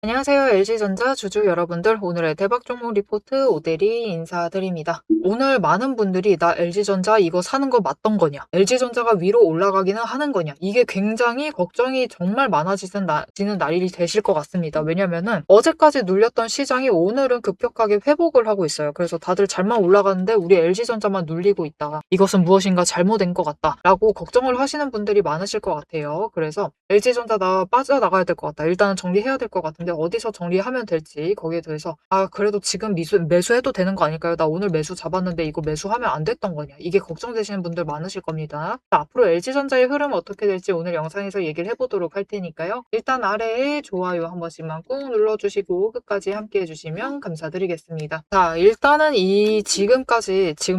안녕하세요. LG전자 주주 여러분들. 오늘의 대박 종목 리포트 오대리 인사드립니다. 오늘 많은 분들이 나 LG전자 이거 사는 거 맞던 거냐? LG전자가 위로 올라가기는 하는 거냐? 이게 굉장히 걱정이 정말 많아지는 날이 되실 것 같습니다. 왜냐면은 어제까지 눌렸던 시장이 오늘은 급격하게 회복을 하고 있어요. 그래서 다들 잘만 올라가는데 우리 LG전자만 눌리고 있다. 이것은 무엇인가 잘못된 것 같다. 라고 걱정을 하시는 분들이 많으실 것 같아요. 그래서 LG전자 나 빠져나가야 될 것 같다. 일단은 정리해야 될 것 같은데 어디서 정리하면 될지 거기에 대해서 그래도 지금 매수해도 되는 거 아닐까요? 나 오늘 매수 잡았는데 이거 매수하면 안 됐던 거냐? 이게 걱정되시는 분들 많으실 겁니다. 자, 앞으로 LG전자의 흐름 어떻게 될지 오늘 영상에서 얘기를 해보도록 할 테니까요. 일단 아래에 좋아요 한 번씩만 꾹 눌러주시고 끝까지 함께 해주시면 감사드리겠습니다. 자, 일단은 지금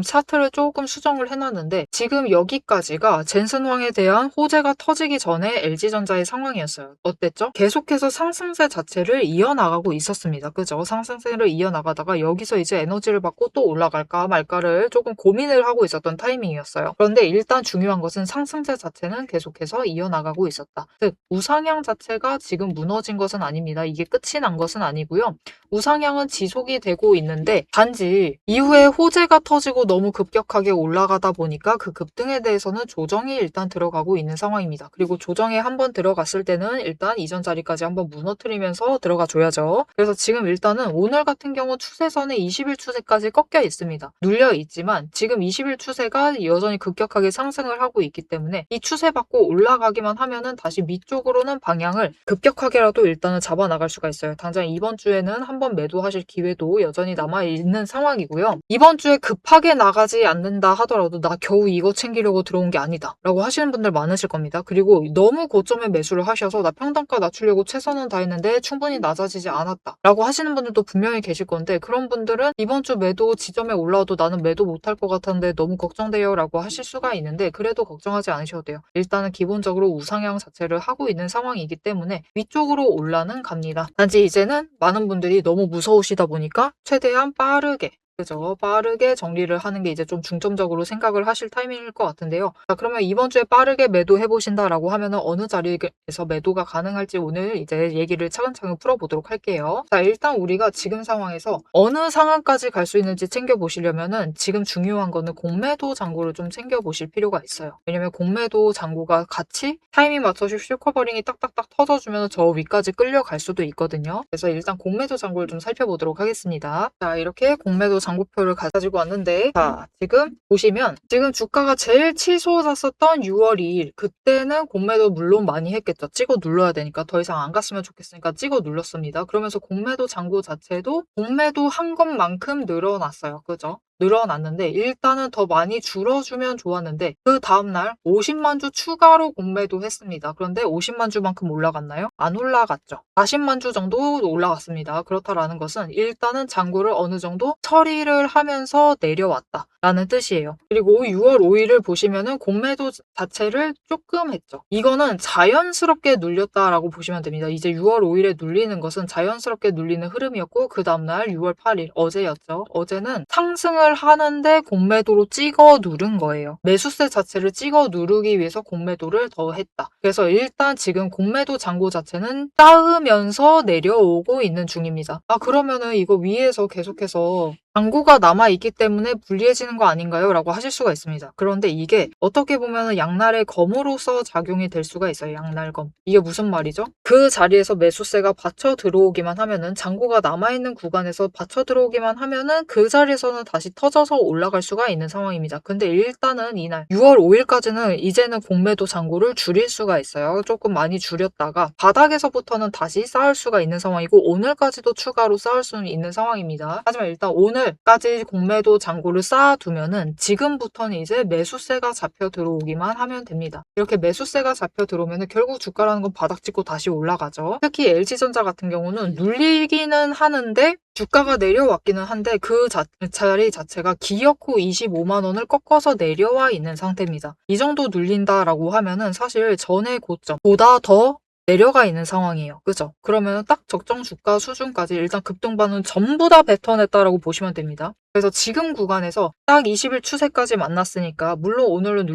차트를 조금 수정을 해놨는데 지금 여기까지가 젠슨황에 대한 호재가 터지기 전에 LG전자의 상황이었어요. 어땠죠? 계속해서 상승세 자체를 이어나가고 있었습니다. 그죠? 상승세를 이어나가다가 여기서 이제 에너지를 받고 또 올라갈까 말까를 조금 고민을 하고 있었던 타이밍이었어요. 그런데 일단 중요한 것은 상승세 자체는 계속해서 이어나가고 있었다. 즉 우상향 자체가 지금 무너진 것은 아닙니다. 이게 끝이 난 것은 아니고요. 우상향은 지속이 되고 있는데 단지 이후에 호재가 터지고 너무 급격하게 올라가다 보니까 그 급등에 대해서는 조정이 일단 들어가고 있는 상황입니다. 그리고 조정에 한번 들어갔을 때는 일단 이전 자리까지 한번 무너뜨리면서 들어가 줘야죠. 그래서 지금 일단은 오늘 같은 경우 추세선에 20일 추세까지 꺾여 있습니다. 눌려 있지만 지금 20일 추세가 여전히 급격하게 상승을 하고 있기 때문에 이 추세 받고 올라가기만 하면은 다시 밑쪽으로는 방향을 급격하게라도 일단은 잡아 나갈 수가 있어요. 당장 이번 주에는 한번 매도하실 기회도 여전히 남아 있는 상황이고요. 이번 주에 급하게 나가지 않는다 하더라도 나 겨우 이거 챙기려고 들어온 게 아니다 라고 하시는 분들 많으실 겁니다. 그리고 너무 고점에 매수를 하셔서 나 평단가 낮추려고 최선은 다했는데 충분히 낮아지지 않았다 라고 하시는 분들도 분명히 계실 건데 그런 분들은 이번 주 매도 지점에 올라와도 나는 매도 못할 것 같았는데 너무 걱정돼요 라고 하실 수가 있는데 그래도 걱정하지 않으셔도 돼요. 일단은 기본적으로 우상향 자체를 하고 있는 상황이기 때문에 위쪽으로 올라는 갑니다. 단지 이제는 많은 분들이 너무 무서우시다 보니까 최대한 빠르게 그죠. 빠르게 정리를 하는 게 이제 좀 중점적으로 생각을 하실 타이밍일 것 같은데요. 자, 그러면 이번 주에 빠르게 매도해 보신다라고 하면은 어느 자리에서 매도가 가능할지 오늘 이제 얘기를 차근차근 풀어보도록 할게요. 자, 일단 우리가 지금 상황에서 어느 상황까지 갈 수 있는지 챙겨보시려면은 지금 중요한 거는 공매도 잔고를 좀 챙겨보실 필요가 있어요. 왜냐면 공매도 잔고가 같이 타이밍 맞춰서 슈커버링이 딱딱딱 터져주면 저 위까지 끌려갈 수도 있거든요. 그래서 일단 공매도 잔고를 좀 살펴보도록 하겠습니다. 자, 이렇게 공매도 잔고표를 가지고 왔는데 자, 지금 보시면 지금 주가가 제일 치솟았었던 6월 2일 그때는 공매도 물론 많이 했겠죠. 찍어 눌러야 되니까 더 이상 안 갔으면 좋겠으니까 찍어 눌렀습니다. 그러면서 공매도 잔고 자체도 공매도 한 것만큼 늘어났어요. 그죠? 늘어났는데 일단은 더 많이 줄어주면 좋았는데 그 다음날 50만 주 추가로 공매도 했습니다. 그런데 50만 주만큼 올라갔나요? 안 올라갔죠. 40만 주 정도 올라갔습니다. 그렇다라는 것은 일단은 잔고를 어느 정도 처리를 하면서 내려왔다 라는 뜻이에요. 그리고 6월 5일을 보시면은 공매도 자체를 조금 했죠. 이거는 자연스럽게 눌렸다라고 보시면 됩니다. 이제 6월 5일에 눌리는 것은 자연스럽게 눌리는 흐름이었고 그 다음날 6월 8일 어제였죠. 어제는 상승을 하는데 공매도로 찍어 누른 거예요. 매수세 자체를 찍어 누르기 위해서 공매도를 더 했다. 그래서 일단 지금 공매도 잔고 자체는 쌓으면서 내려오고 있는 중입니다. 그러면은 이거 위에서 계속해서 잔고가 남아있기 때문에 불리해지는 거 아닌가요? 라고 하실 수가 있습니다. 그런데 이게 어떻게 보면 양날의 검으로서 작용이 될 수가 있어요. 양날검. 이게 무슨 말이죠? 그 자리에서 매수세가 받쳐 들어오기만 하면은 잔고가 남아있는 구간에서 받쳐 들어오기만 하면은 그 자리에서는 다시 터져서 올라갈 수가 있는 상황입니다. 근데 일단은 이날 6월 5일까지는 이제는 공매도 잔고를 줄일 수가 있어요. 조금 많이 줄였다가 바닥에서부터는 다시 쌓을 수가 있는 상황이고 오늘까지도 추가로 쌓을 수는 있는 상황입니다. 하지만 일단 오늘까지 공매도 잔고를 쌓아두면은 지금부터는 이제 매수세가 잡혀 들어오기만 하면 됩니다. 이렇게 매수세가 잡혀 들어오면은 결국 주가라는 건 바닥 찍고 다시 올라가죠. 특히 LG전자 같은 경우는 눌리기는 하는데 주가가 내려왔기는 한데 그 자리 자체가 기어코 25만 원을 꺾어서 내려와 있는 상태입니다. 이 정도 눌린다라고 하면은 사실 전의 고점보다 더 내려가 있는 상황이에요. 그죠? 그러면 딱 적정 주가 수준까지 일단 급등반은 전부 다 뱉어냈다라고 보시면 됩니다. 그래서 지금 구간에서 딱 20일 추세까지 만났으니까 물론 오늘은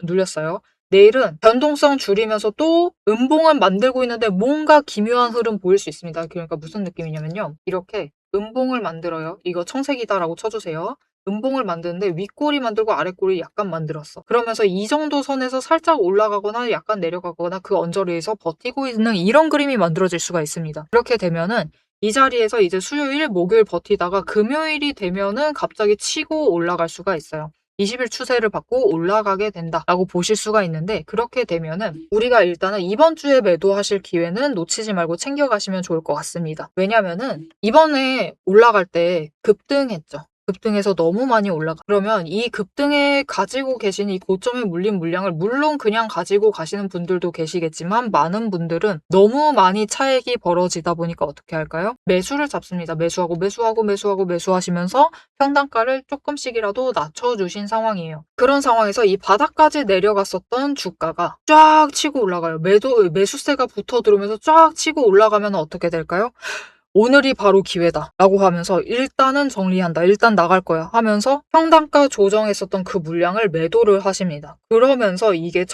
눌렸어요. 내일은 변동성 줄이면서 또 음봉을 만들고 있는데 뭔가 기묘한 흐름 보일 수 있습니다. 그러니까 무슨 느낌이냐면요. 이렇게 음봉을 만들어요. 이거 청색이다라고 쳐주세요. 음봉을 만드는데 윗꼬리 만들고 아랫꼬리 약간 만들었어. 그러면서 이 정도 선에서 살짝 올라가거나 약간 내려가거나 그 언저리에서 버티고 있는 이런 그림이 만들어질 수가 있습니다. 그렇게 되면은 이 자리에서 이제 수요일, 목요일 버티다가 금요일이 되면은 갑자기 치고 올라갈 수가 있어요. 20일 추세를 받고 올라가게 된다라고 보실 수가 있는데 그렇게 되면은 우리가 일단은 이번 주에 매도하실 기회는 놓치지 말고 챙겨가시면 좋을 것 같습니다. 왜냐면은 이번에 올라갈 때 급등했죠. 급등해서 너무 많이 올라가. 그러면 이 급등에 가지고 계신 이 고점에 물린 물량을 물론 그냥 가지고 가시는 분들도 계시겠지만 많은 분들은 너무 많이 차익이 벌어지다 보니까 어떻게 할까요? 매수를 잡습니다. 매수하고 매수하고 매수하고 매수하시면서 평단가를 조금씩이라도 낮춰주신 상황이에요. 그런 상황에서 이 바닥까지 내려갔었던 주가가 쫙 치고 올라가요. 매수세가 붙어 들어오면서 쫙 치고 올라가면 어떻게 될까요? 오늘이 바로 기회다 라고 하면서 일단은 정리한다. 일단 나갈 거야 하면서 평단가 조정했었던 그 물량을 매도를 하십니다. 그러면서 이게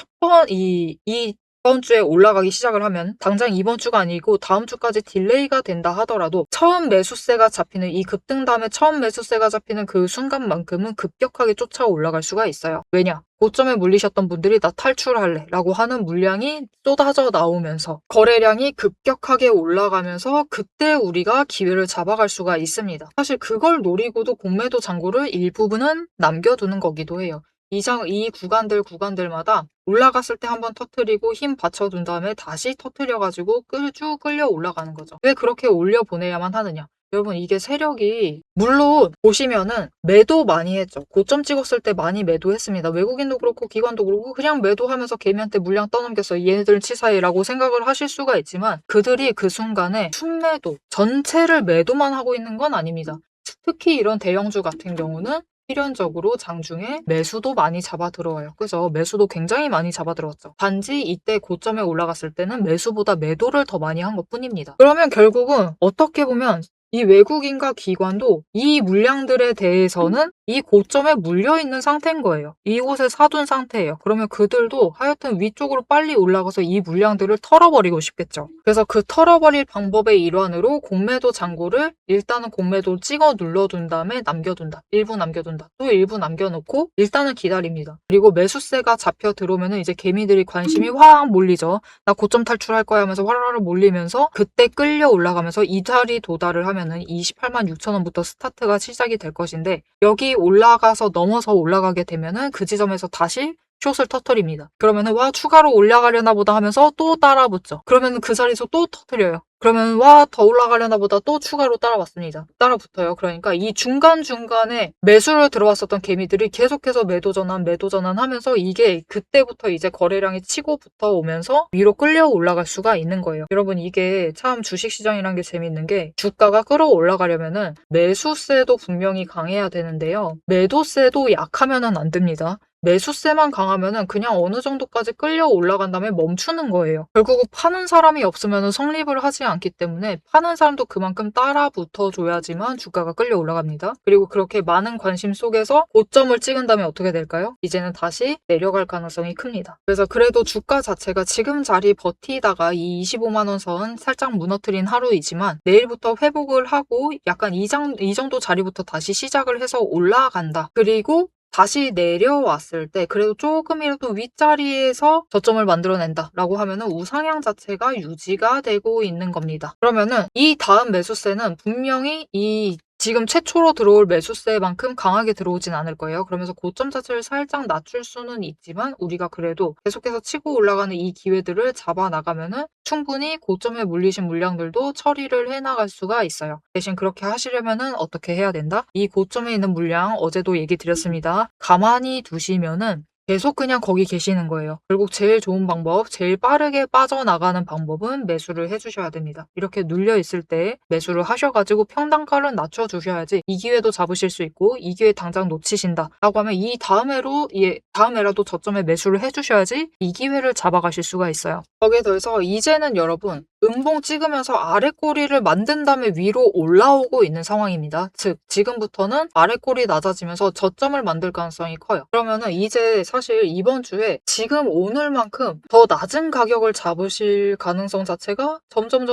이번 주에 올라가기 시작을 하면 당장 이번 주가 아니고 다음 주까지 딜레이가 된다 하더라도 처음 매수세가 잡히는 이 급등 다음에 처음 매수세가 잡히는 그 순간만큼은 급격하게 쫓아 올라갈 수가 있어요. 왜냐? 고점에 물리셨던 분들이 나 탈출할래 라고 하는 물량이 쏟아져 나오면서 거래량이 급격하게 올라가면서 그때 우리가 기회를 잡아갈 수가 있습니다. 사실 그걸 노리고도 공매도 잔고를 일부분은 남겨두는 거기도 해요. 이 구간들마다 올라갔을 때 한번 터트리고 힘 받쳐둔 다음에 다시 터트려가지고 쭉 끌려 올라가는 거죠. 왜 그렇게 올려보내야만 하느냐? 여러분 이게 세력이 물론 보시면은 매도 많이 했죠. 고점 찍었을 때 많이 매도했습니다. 외국인도 그렇고 기관도 그렇고 그냥 매도하면서 개미한테 물량 떠넘겼어요. 얘네들은 치사해라고 생각을 하실 수가 있지만 그들이 그 순간에 순매도 전체를 매도만 하고 있는 건 아닙니다. 특히 이런 대형주 같은 경우는 필연적으로 장중에 매수도 많이 잡아 들어와요. 그래서 매수도 굉장히 많이 잡아 들어왔죠. 단지 이때 고점에 올라갔을 때는 매수보다 매도를 더 많이 한 것뿐입니다. 그러면 결국은 어떻게 보면 이 외국인과 기관도 이 물량들에 대해서는 이 고점에 물려있는 상태인 거예요. 이곳에 사둔 상태예요. 그러면 그들도 하여튼 위쪽으로 빨리 올라가서 이 물량들을 털어버리고 싶겠죠. 그래서 그 털어버릴 방법의 일환으로 공매도 잔고를 일단은 공매도 찍어 눌러둔 다음에 남겨둔다. 일부 남겨둔다. 또 일부 남겨놓고 일단은 기다립니다. 그리고 매수세가 잡혀 들어오면 이제 개미들이 관심이 확 몰리죠. 나 고점 탈출할 거야 하면서 화라라 몰리면서 그때 끌려 올라가면서 이 자리 도달을 하면은 28만 6천 원부터 스타트가 시작이 될 것인데 여기 올라가서 넘어서 올라가게 되면은 그 지점에서 다시 숏을 터뜨립니다. 그러면은 와 추가로 올라가려나 보다 하면서 또 따라붙죠. 그러면은 그 자리에서 또 터뜨려요. 그러면 와 더 올라가려나 보다 또 추가로 따라왔습니다. 따라붙어요. 그러니까 이 중간중간에 매수를 들어왔었던 개미들이 계속해서 매도 전환 하면서 이게 그때부터 이제 거래량이 치고 붙어 오면서 위로 끌려 올라갈 수가 있는 거예요. 여러분 이게 참 주식시장이란 게 재밌는 게 주가가 끌어올라가려면은 매수세도 분명히 강해야 되는데요. 매도세도 약하면은 안 됩니다. 매수세만 강하면은 그냥 어느 정도까지 끌려 올라간 다음에 멈추는 거예요. 결국 파는 사람이 없으면 성립을 하지 않기 때문에 파는 사람도 그만큼 따라 붙어줘야지만 주가가 끌려 올라갑니다. 그리고 그렇게 많은 관심 속에서 고점을 찍은 다음에 어떻게 될까요? 이제는 다시 내려갈 가능성이 큽니다. 그래서 그래도 주가 자체가 지금 자리 버티다가 이 25만 원 선 살짝 무너뜨린 하루이지만 내일부터 회복을 하고 약간 이 정도 자리부터 다시 시작을 해서 올라간다. 그리고 다시 내려왔을 때 그래도 조금이라도 윗자리에서 저점을 만들어낸다 라고 하면은 우상향 자체가 유지가 되고 있는 겁니다. 그러면은 이 다음 매수세는 분명히 이 지금 최초로 들어올 매수세만큼 강하게 들어오진 않을 거예요. 그러면서 고점 자체를 살짝 낮출 수는 있지만 우리가 그래도 계속해서 치고 올라가는 이 기회들을 잡아나가면은 충분히 고점에 물리신 물량들도 처리를 해나갈 수가 있어요. 대신 그렇게 하시려면은 어떻게 해야 된다? 이 고점에 있는 물량 어제도 얘기 드렸습니다. 가만히 두시면은 계속 그냥 거기 계시는 거예요. 결국 제일 좋은 방법, 제일 빠르게 빠져나가는 방법은 매수를 해주셔야 됩니다. 이렇게 눌려있을 때 매수를 하셔가지고 평단가를 낮춰주셔야지 이 기회도 잡으실 수 있고 이 기회 당장 놓치신다 라고 하면 이 다음에라도 저점에 매수를 해주셔야지 이 기회를 잡아가실 수가 있어요. 거기에 더해서 이제는 여러분 음봉 찍으면서 아래 꼬리를 만든 다음에 위로 올라오고 있는 상황입니다. 즉 지금부터는 아래 꼬리 낮아지면서 저점을 만들 가능성이 커요. 그러면은 이제 사실 이번 주에 지금 오늘만큼 더 낮은 가격을 잡으실 가능성 자체가 점점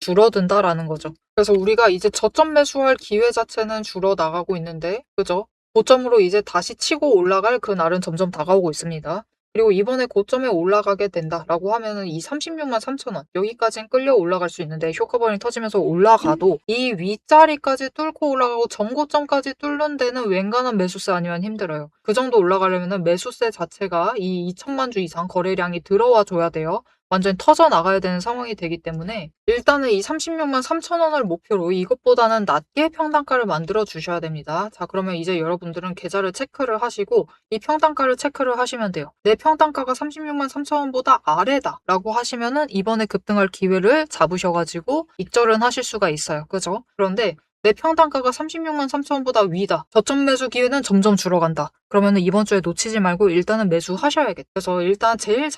줄어든다라는 거죠. 그래서 우리가 이제 저점 매수할 기회 자체는 줄어나가고 있는데, 그죠? 고점으로 이제 다시 치고 올라갈 그 날은 점점 다가오고 있습니다. 그리고 이번에 고점에 올라가게 된다라고 하면은 이 36만 3천 원 여기까지는 끌려 올라갈 수 있는데, 효과번이 터지면서 올라가도 이 윗자리까지 뚫고 올라가고 전고점까지 뚫는 데는 웬간한 매수세 아니면 힘들어요. 그 정도 올라가려면 매수세 자체가 이 2천만 주 이상 거래량이 들어와 줘야 돼요. 완전히 터져 나가야 되는 상황이 되기 때문에 일단은 이 36만 3천 원을 목표로 이것보다는 낮게 평단가를 만들어 주셔야 됩니다. 자, 그러면 이제 여러분들은 계좌를 체크를 하시고 이 평단가를 체크를 하시면 돼요. 내 평단가가 36만 3천 원보다 아래다 라고 하시면은 이번에 급등할 기회를 잡으셔가지고 익절은 하실 수가 있어요. 그죠? 그런데 내 평단가가 36만 3천 원보다 위다. 저점 매수 기회는 점점 줄어간다. 그러면은 이번 주에 놓치지 말고 일단은 매수하셔야겠다. 그래서 일단 제일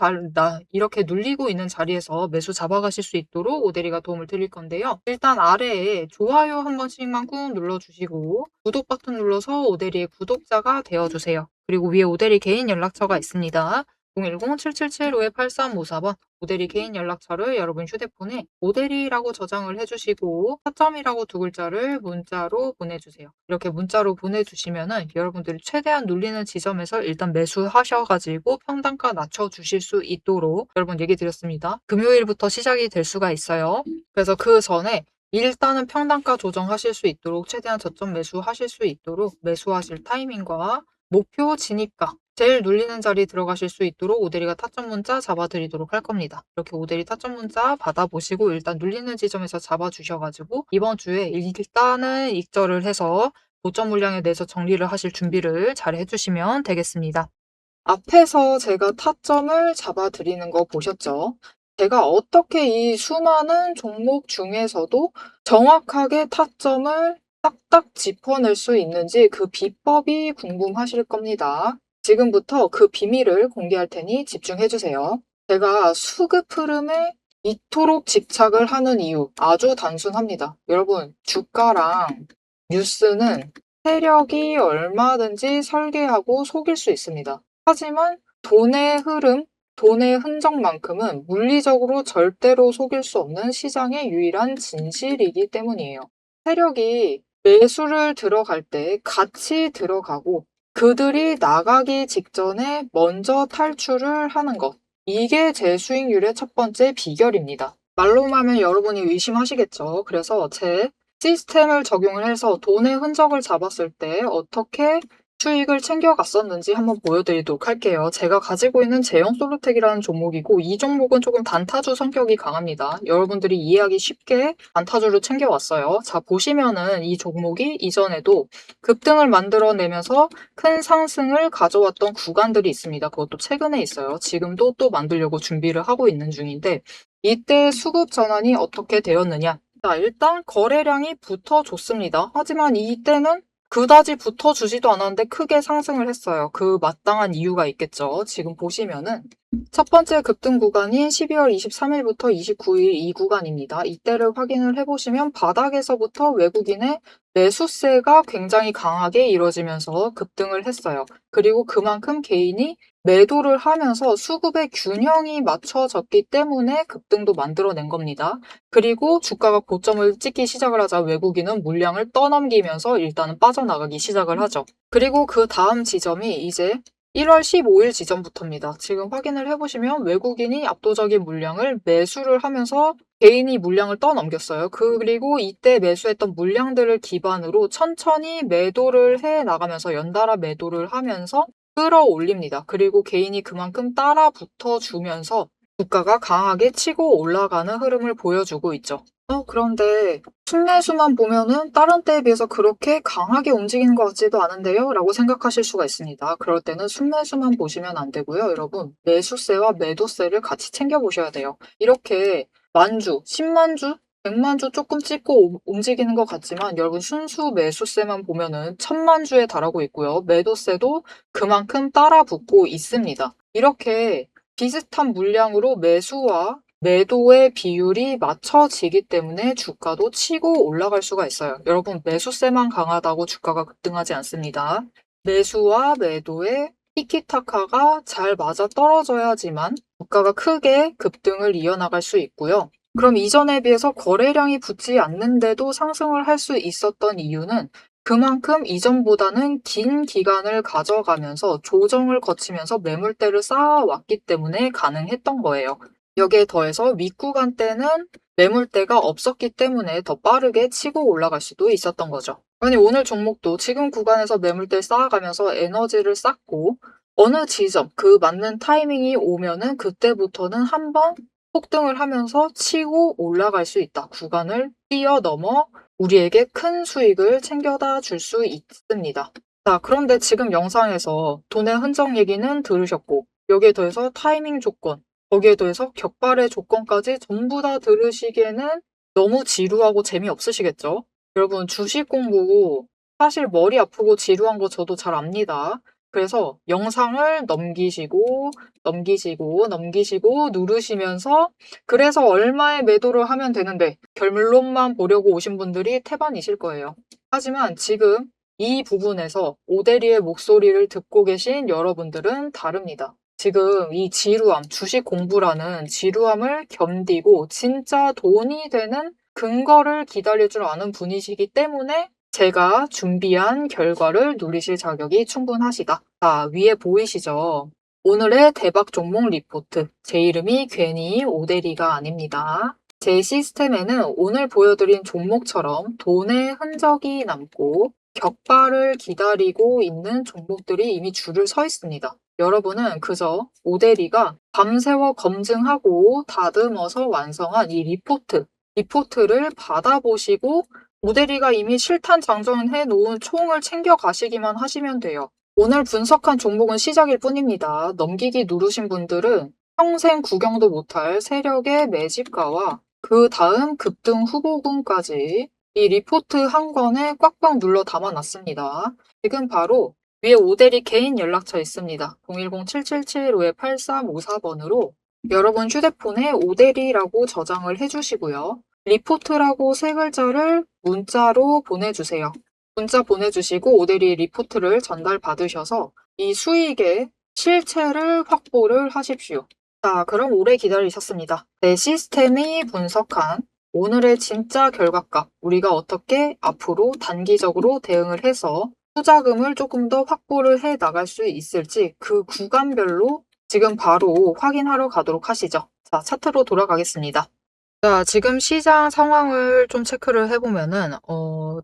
이렇게 눌리고 있는 자리에서 매수 잡아가실 수 있도록 오대리가 도움을 드릴 건데요. 일단 아래에 좋아요 한 번씩만 꾹 눌러주시고 구독 버튼 눌러서 오대리의 구독자가 되어주세요. 그리고 위에 오대리 개인 연락처가 있습니다. 010-777-58354번 오대리 개인 연락처를 여러분 휴대폰에 오대리라고 저장을 해주시고 타점이라고 두 글자를 문자로 보내주세요. 이렇게 문자로 보내주시면은 여러분들이 최대한 눌리는 지점에서 일단 매수하셔가지고 평단가 낮춰주실 수 있도록 여러분 얘기 드렸습니다. 금요일부터 시작이 될 수가 있어요. 그래서 그 전에 일단은 평단가 조정하실 수 있도록 최대한 저점 매수하실 수 있도록 매수하실 타이밍과 목표 진입가 제일 눌리는 자리 들어가실 수 있도록 오대리가 타점 문자 잡아드리도록 할 겁니다. 이렇게 오대리 타점 문자 받아보시고 일단 눌리는 지점에서 잡아주셔가지고 이번 주에 일단은 익절을 해서 고점 물량에 대해서 정리를 하실 준비를 잘 해주시면 되겠습니다. 앞에서 제가 타점을 잡아드리는 거 보셨죠? 제가 어떻게 이 수많은 종목 중에서도 정확하게 타점을 딱딱 짚어낼 수 있는지 그 비법이 궁금하실 겁니다. 지금부터 그 비밀을 공개할 테니 집중해주세요. 제가 수급 흐름에 이토록 집착을 하는 이유 아주 단순합니다. 여러분, 주가랑 뉴스는 세력이 얼마든지 설계하고 속일 수 있습니다. 하지만 돈의 흐름, 돈의 흔적만큼은 물리적으로 절대로 속일 수 없는 시장의 유일한 진실이기 때문이에요. 세력이 매수를 들어갈 때 같이 들어가고 그들이 나가기 직전에 먼저 탈출을 하는 것. 이게 제 수익률의 첫 번째 비결입니다. 말로만 하면 여러분이 의심하시겠죠. 그래서 제 시스템을 적용을 해서 돈의 흔적을 잡았을 때 어떻게 수익을 챙겨갔었는지 한번 보여드리도록 할게요. 제가 가지고 있는 제형솔루텍이라는 종목이고 이 종목은 조금 단타주 성격이 강합니다. 여러분들이 이해하기 쉽게 단타주를 챙겨왔어요. 자, 보시면은 이 종목이 이전에도 급등을 만들어내면서 큰 상승을 가져왔던 구간들이 있습니다. 그것도 최근에 있어요. 지금도 또 만들려고 준비를 하고 있는 중인데 이때 수급 전환이 어떻게 되었느냐? 자, 일단 거래량이 붙어줬습니다. 하지만 이때는 그다지 붙어주지도 않았는데 크게 상승을 했어요. 그 마땅한 이유가 있겠죠. 지금 보시면은 첫 번째 급등 구간인 12월 23일부터 29일 이 구간입니다. 이때를 확인을 해보시면 바닥에서부터 외국인의 매수세가 굉장히 강하게 이루어지면서 급등을 했어요. 그리고 그만큼 개인이 매도를 하면서 수급의 균형이 맞춰졌기 때문에 급등도 만들어낸 겁니다. 그리고 주가가 고점을 찍기 시작을 하자 외국인은 물량을 떠넘기면서 일단은 빠져나가기 시작을 하죠. 그리고 그 다음 지점이 이제 1월 15일 지점부터입니다. 지금 확인을 해보시면 외국인이 압도적인 물량을 매수를 하면서 개인이 물량을 떠넘겼어요. 그리고 이때 매수했던 물량들을 기반으로 천천히 매도를 해 나가면서 연달아 매도를 하면서 끌어올립니다. 그리고 개인이 그만큼 따라 붙어주면서 주가가 강하게 치고 올라가는 흐름을 보여주고 있죠. 그런데 순매수만 보면은 다른 때에 비해서 그렇게 강하게 움직이는 것 같지도 않은데요? 라고 생각하실 수가 있습니다. 그럴 때는 순매수만 보시면 안 되고요. 여러분, 매수세와 매도세를 같이 챙겨보셔야 돼요. 이렇게 만주, 10만주, 100만주 조금 찍고 움직이는 것 같지만 여러분 순수 매수세만 보면은 1000만주에 달하고 있고요. 매도세도 그만큼 따라 붙고 있습니다. 이렇게 비슷한 물량으로 매수와 매도의 비율이 맞춰지기 때문에 주가도 치고 올라갈 수가 있어요. 여러분, 매수세만 강하다고 주가가 급등하지 않습니다. 매수와 매도의 티키타카가 잘 맞아 떨어져야지만 주가가 크게 급등을 이어나갈 수 있고요. 그럼 이전에 비해서 거래량이 붙지 않는데도 상승을 할 수 있었던 이유는 그만큼 이전보다는 긴 기간을 가져가면서 조정을 거치면서 매물대를 쌓아왔기 때문에 가능했던 거예요. 여기에 더해서 윗구간 때는 매물대가 없었기 때문에 더 빠르게 치고 올라갈 수도 있었던 거죠. 아니, 오늘 종목도 지금 구간에서 매물대 쌓아가면서 에너지를 쌓고 어느 지점, 그 맞는 타이밍이 오면은 그때부터는 한번 폭등을 하면서 치고 올라갈 수 있다. 구간을 뛰어넘어 우리에게 큰 수익을 챙겨다 줄 수 있습니다. 자, 그런데 지금 영상에서 돈의 흔적 얘기는 들으셨고, 여기에 더해서 타이밍 조건, 거기에 더해서 격발의 조건까지 전부 다 들으시기에는 너무 지루하고 재미없으시겠죠? 여러분, 주식 공부 사실 머리 아프고 지루한 거 저도 잘 압니다. 그래서 영상을 넘기시고 누르시면서 그래서 얼마에 매도를 하면 되는데 결론만 보려고 오신 분들이 태반이실 거예요. 하지만 지금 이 부분에서 오대리의 목소리를 듣고 계신 여러분들은 다릅니다. 지금 이 지루함, 주식 공부라는 지루함을 견디고 진짜 돈이 되는 근거를 기다릴 줄 아는 분이시기 때문에 제가 준비한 결과를 누리실 자격이 충분하시다. 자, 위에 보이시죠? 오늘의 대박 종목 리포트. 제 이름이 괜히 오대리가 아닙니다. 제 시스템에는 오늘 보여드린 종목처럼 돈의 흔적이 남고 격발을 기다리고 있는 종목들이 이미 줄을 서 있습니다. 여러분은 그저 오대리가 밤새워 검증하고 다듬어서 완성한 이 리포트를 받아보시고 오대리가 이미 실탄 장전해 놓은 총을 챙겨 가시기만 하시면 돼요. 오늘 분석한 종목은 시작일 뿐입니다. 넘기기 누르신 분들은 평생 구경도 못할 세력의 매집가와 그 다음 급등 후보군까지 이 리포트 한 권에 꽉꽉 눌러 담아놨습니다. 지금 바로 위에 오대리 개인 연락처 있습니다. 010-7775-8354번으로 여러분 휴대폰에 오대리라고 저장을 해주시고요. 리포트라고 세 글자를 문자로 보내주세요. 문자 보내주시고 오대리 리포트를 전달받으셔서 이 수익의 실체를 확보를 하십시오. 자, 그럼 오래 기다리셨습니다. 내 시스템이 분석한 오늘의 진짜 결과값, 우리가 어떻게 앞으로 단기적으로 대응을 해서 투자금을 조금 더 확보를 해 나갈 수 있을지 그 구간별로 지금 바로 확인하러 가도록 하시죠. 자, 차트로 돌아가겠습니다. 자, 지금 시장 상황을 좀 체크를 해보면은,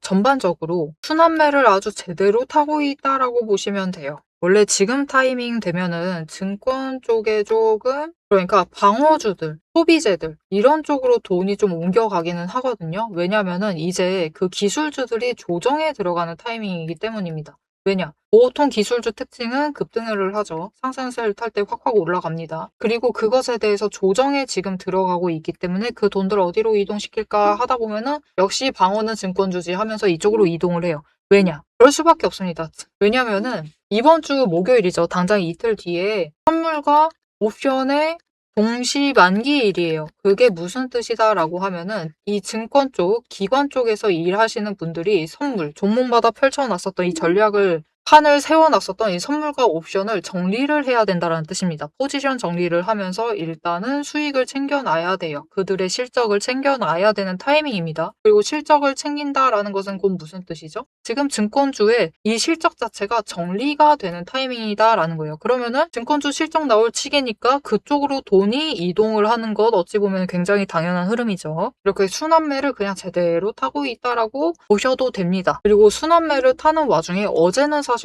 전반적으로 순환매를 아주 제대로 타고 있다라고 보시면 돼요. 원래 지금 타이밍 되면은 증권 쪽에 조금, 그러니까 방어주들, 소비재들, 이런 쪽으로 돈이 좀 옮겨가기는 하거든요. 왜냐면은 이제 그 기술주들이 조정에 들어가는 타이밍이기 때문입니다. 왜냐? 보통 기술주 특징은 급등을 하죠. 상승세를 탈 때 확확 올라갑니다. 그리고 그것에 대해서 조정에 지금 들어가고 있기 때문에 그 돈들 어디로 이동시킬까 하다 보면은 역시 방어는 증권주지 하면서 이쪽으로 이동을 해요. 왜냐? 그럴 수밖에 없습니다. 왜냐면은 이번 주 목요일이죠. 당장 이틀 뒤에 선물과 옵션의 동시 만기일이에요. 그게 무슨 뜻이다라고 하면은 이 증권 쪽, 기관 쪽에서 일하시는 분들이 선물, 종목마다 펼쳐놨었던 이 전략을 판을 세워놨었던 이 선물과 옵션을 정리를 해야 된다는 뜻입니다. 포지션 정리를 하면서 일단은 수익을 챙겨놔야 돼요. 그들의 실적을 챙겨놔야 되는 타이밍입니다. 그리고 실적을 챙긴다라는 것은 곧 무슨 뜻이죠? 지금 증권주의 이 실적 자체가 정리가 되는 타이밍이다라는 거예요. 그러면은 증권주 실적 나올 시기니까 그쪽으로 돈이 이동을 하는 것 어찌 보면 굉장히 당연한 흐름이죠. 이렇게 순환매를 그냥 제대로 타고 있다라고 보셔도 됩니다. 그리고 순환매를 타는 와중에 어제는 사실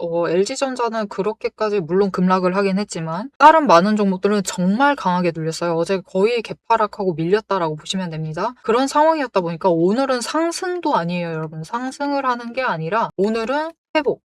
LG전자는 그렇게까지 물론 급락을 하긴 했지만 다른 많은 종목들은 정말 강하게 눌렸어요. 어제 거의 개파락하고 밀렸다라고 보시면 됩니다. 그런 상황이었다 보니까 오늘은 상승도 아니에요, 여러분. 상승을 하는 게 아니라 오늘은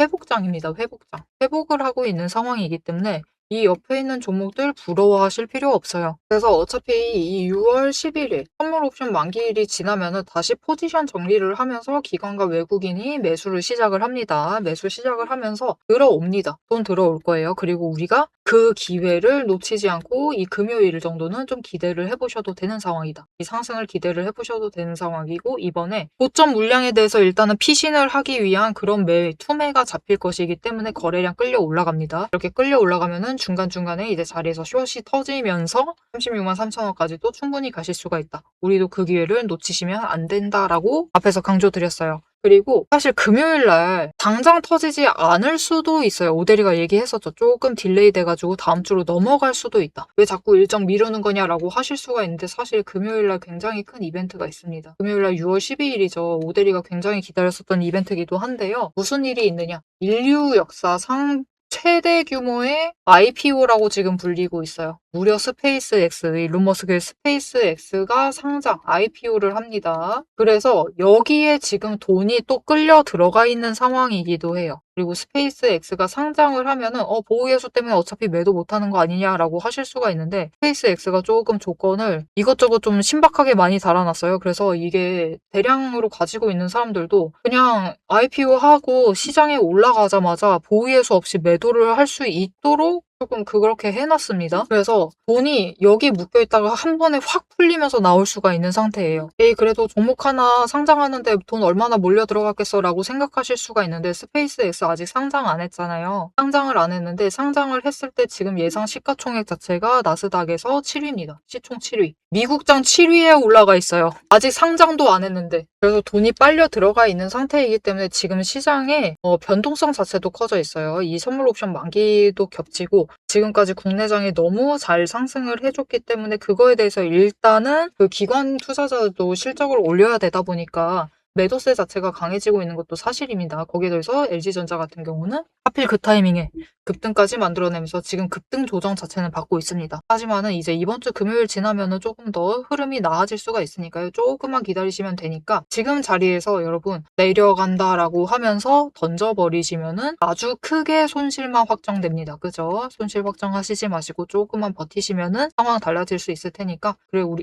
회복장입니다. 회복장. 회복을 하고 있는 상황이기 때문에 이 옆에 있는 종목들 부러워하실 필요 없어요. 그래서 어차피 이 6월 11일 선물 옵션 만기일이 지나면은 다시 포지션 정리를 하면서 기관과 외국인이 매수를 시작을 합니다. 매수 시작을 하면서 들어옵니다. 돈 들어올 거예요. 그리고 우리가 그 기회를 놓치지 않고 이 금요일 정도는 좀 기대를 해보셔도 되는 상황이다. 이 상승을 기대를 해보셔도 되는 상황이고, 이번에 고점 물량에 대해서 일단은 피신을 하기 위한 그런 투매가 잡힐 것이기 때문에 거래량 끌려 올라갑니다. 이렇게 끌려 올라가면은 중간중간에 이제 자리에서 숏이 터지면서 36만 3천 원까지도 충분히 가실 수가 있다. 우리도 그 기회를 놓치시면 안 된다라고 앞에서 강조드렸어요. 그리고 사실 금요일 날 당장 터지지 않을 수도 있어요. 오대리가 얘기했었죠. 조금 딜레이 돼가지고 다음 주로 넘어갈 수도 있다. 왜 자꾸 일정 미루는 거냐라고 하실 수가 있는데, 사실 금요일 날 굉장히 큰 이벤트가 있습니다. 금요일 날 6월 12일이죠. 오대리가 굉장히 기다렸었던 이벤트이기도 한데요. 무슨 일이 있느냐. 인류 역사상 최대 규모의 IPO라고 지금 불리고 있어요. 무려 스페이스X, 일론 머스크의 스페이스X가 상장, IPO를 합니다. 그래서 여기에 지금 돈이 또 끌려 들어가 있는 상황이기도 해요. 그리고 스페이스X가 상장을 하면은 보호예수 때문에 어차피 매도 못하는 거 아니냐라고 하실 수가 있는데, 스페이스X가 조금 조건을 이것저것 좀 신박하게 많이 달아놨어요. 그래서 이게 대량으로 가지고 있는 사람들도 그냥 IPO 하고 시장에 올라가자마자 보호예수 없이 매도를 할 수 있도록 조금 그렇게 해놨습니다. 그래서 돈이 여기 묶여있다가 한 번에 확 풀리면서 나올 수가 있는 상태예요. 에이, 그래도 종목 하나 상장하는데 돈 얼마나 몰려 들어갔겠어 라고 생각하실 수가 있는데, 스페이스X 아직 상장 안 했잖아요. 상장을 안 했는데, 상장을 했을 때 지금 예상 시가총액 자체가 나스닥에서 7위입니다. 시총 7위. 미국장 7위에 올라가 있어요. 아직 상장도 안 했는데. 그래서 돈이 빨려 들어가 있는 상태이기 때문에 지금 시장에 변동성 자체도 커져 있어요. 이 선물 옵션 만기도 겹치고 지금까지 국내장이 너무 잘 상승을 해줬기 때문에 그거에 대해서 일단은 그 기관 투자자도 실적을 올려야 되다 보니까 매도세 자체가 강해지고 있는 것도 사실입니다. 거기에 더해서 LG전자 같은 경우는 하필 그 타이밍에 급등까지 만들어내면서 지금 급등 조정 자체는 받고 있습니다. 하지만은 이제 이번 주 금요일 지나면은 조금 더 흐름이 나아질 수가 있으니까요. 조금만 기다리시면 되니까 지금 자리에서 여러분 내려간다라고 하면서 던져버리시면은 아주 크게 손실만 확정됩니다. 그죠? 손실 확정하시지 마시고 조금만 버티시면은 상황 달라질 수 있을 테니까,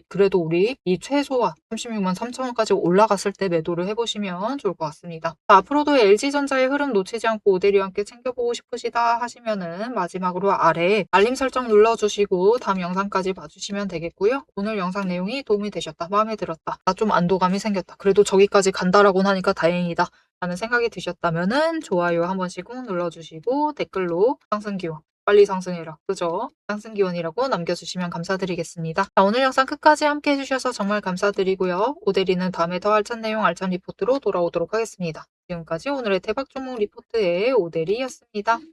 그래도 우리 이 최소한 36만 3천 원까지 올라갔을 때 매도를 해보시면 좋을 것 같습니다. 자, 앞으로도 LG전자의 흐름 놓치지 않고 오대리와 함께 챙겨보고 싶으시다 하시면은 마지막으로 아래 알림 설정 눌러주시고 다음 영상까지 봐주시면 되겠고요. 오늘 영상 내용이 도움이 되셨다, 마음에 들었다, 나 좀 안도감이 생겼다, 그래도 저기까지 간다라고 하니까 다행이다 라는 생각이 드셨다면은 좋아요 한 번씩 꾹 눌러주시고 댓글로 상승기원 빨리 상승해라, 그죠? 상승기원이라고 남겨주시면 감사드리겠습니다. 자, 오늘 영상 끝까지 함께 해주셔서 정말 감사드리고요. 오대리는 다음에 더 알찬 내용 알찬 리포트로 돌아오도록 하겠습니다. 지금까지 오늘의 대박 종목 리포트의 오대리였습니다.